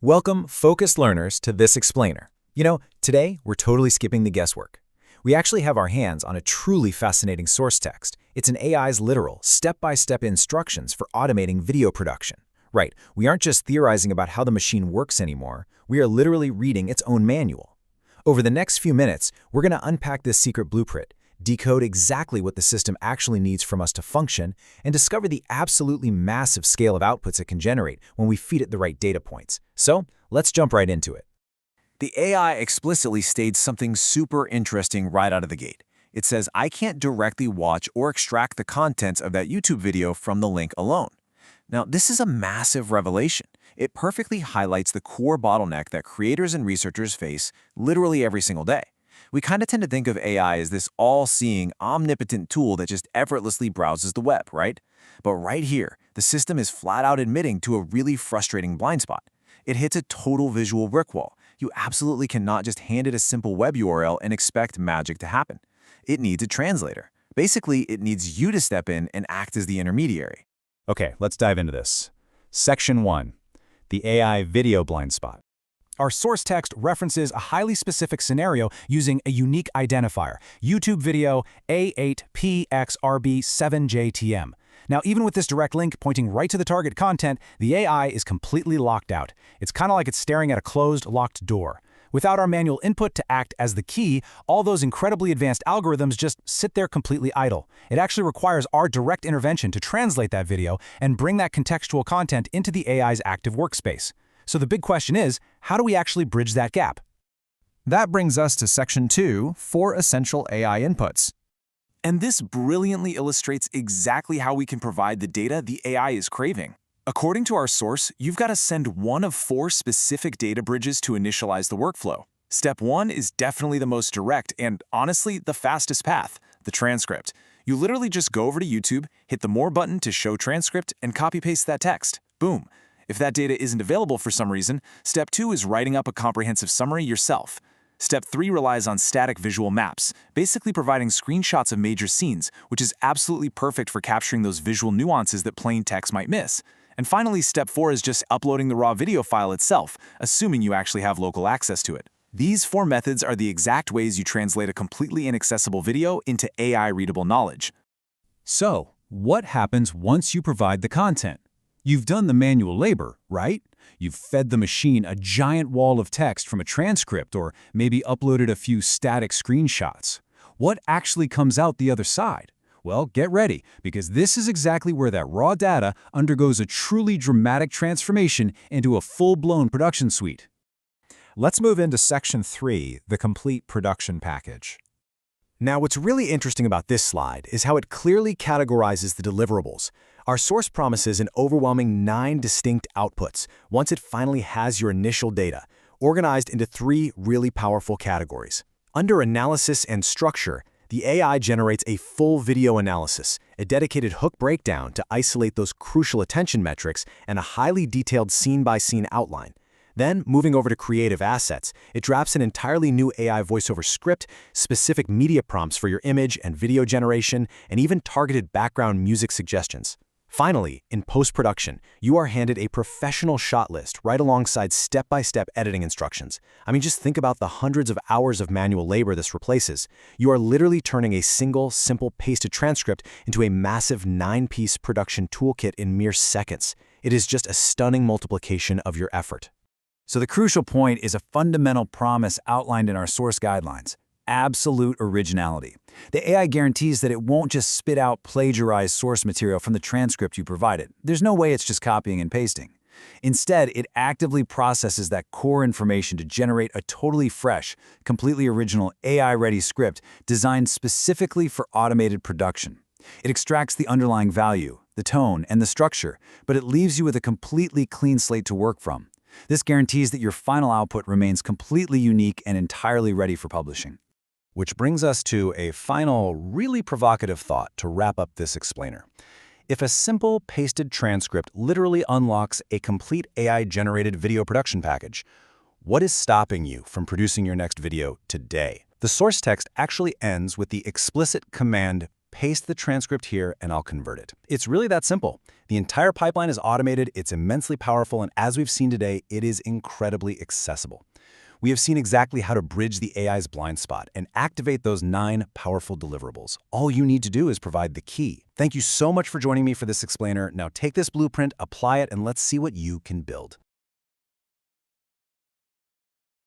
Welcome, focused learners, to this explainer. Today we're totally skipping the guesswork. We actually have our hands on a truly fascinating source text. It's an AI's literal, step-by-step instructions for automating video production. Right, we aren't just theorizing about how the machine works anymore, we are literally reading its own manual. Over the next few minutes, we're going to unpack this secret blueprint, decode exactly what the system actually needs from us to function, and discover the absolutely massive scale of outputs it can generate when we feed it the right data points. So, let's jump right into it. The AI explicitly states something super interesting right out of the gate. It says, I can't directly watch or extract the contents of that YouTube video from the link alone. Now, this is a massive revelation. It perfectly highlights the core bottleneck that creators and researchers face literally every single day. We kind of tend to think of AI as this all-seeing, omnipotent tool that just effortlessly browses the web, right? But right here, the system is flat out admitting to a really frustrating blind spot. It hits a total visual brick wall. You absolutely cannot just hand it a simple web URL and expect magic to happen. It needs a translator. Basically, it needs you to step in and act as the intermediary. Okay, let's dive into this. Section 1. The AI video blind spot. Our source text references a highly specific scenario using a unique identifier, YouTube video A8PXRB7JTM. Now, even with this direct link pointing right to the target content, the AI is completely locked out. It's kind of like it's staring at a closed, locked door. Without our manual input to act as the key, all those incredibly advanced algorithms just sit there completely idle. It actually requires our direct intervention to translate that video and bring that contextual content into the AI's active workspace. So the big question is, how do we actually bridge that gap? That brings us to Section 2, 4 essential AI inputs. And this brilliantly illustrates exactly how we can provide the data the AI is craving. According to our source, you've got to send one of 4 specific data bridges to initialize the workflow. Step 1 is definitely the most direct and, honestly, the fastest path, the transcript. You literally just go over to YouTube, hit the More button to show transcript, and copy-paste that text. Boom. If that data isn't available for some reason, Step 2 is writing up a comprehensive summary yourself. Step 3 relies on static visual maps, basically providing screenshots of major scenes, which is absolutely perfect for capturing those visual nuances that plain text might miss. And finally, Step 4 is just uploading the raw video file itself, assuming you actually have local access to it. These 4 methods are the exact ways you translate a completely inaccessible video into AI-readable knowledge. So, what happens once you provide the content? You've done the manual labor, right? You've fed the machine a giant wall of text from a transcript or maybe uploaded a few static screenshots. What actually comes out the other side? Well, get ready, because this is exactly where that raw data undergoes a truly dramatic transformation into a full-blown production suite. Let's move into Section 3, the complete production package. Now, what's really interesting about this slide is how it clearly categorizes the deliverables. Our source promises an overwhelming 9 distinct outputs once it finally has your initial data, organized into 3 really powerful categories. Under Analysis and Structure, the AI generates a full video analysis, a dedicated hook breakdown to isolate those crucial attention metrics, and a highly detailed scene-by-scene outline. Then, moving over to Creative Assets, it drafts an entirely new AI voiceover script, specific media prompts for your image and video generation, and even targeted background music suggestions. Finally, in post-production, you are handed a professional shot list right alongside step-by-step editing instructions. I mean, just think about the hundreds of hours of manual labor this replaces. You are literally turning a single, simple pasted transcript into a massive 9-piece production toolkit in mere seconds. It is just a stunning multiplication of your effort. So the crucial point is a fundamental promise outlined in our source guidelines: absolute originality. The AI guarantees that it won't just spit out plagiarized source material from the transcript you provided. There's no way it's just copying and pasting. Instead, it actively processes that core information to generate a totally fresh, completely original AI-ready script designed specifically for automated production. It extracts the underlying value, the tone, and the structure, but it leaves you with a completely clean slate to work from. This guarantees that your final output remains completely unique and entirely ready for publishing. Which brings us to a final, really provocative thought to wrap up this explainer. If a simple pasted transcript literally unlocks a complete AI-generated video production package, what is stopping you from producing your next video today? The source text actually ends with the explicit command paste the transcript here, and I'll convert it. It's really that simple. The entire pipeline is automated, it's immensely powerful, and as we've seen today, it is incredibly accessible. We have seen exactly how to bridge the AI's blind spot and activate those 9 powerful deliverables. All you need to do is provide the key. Thank you so much for joining me for this explainer. Now take this blueprint, apply it, and let's see what you can build.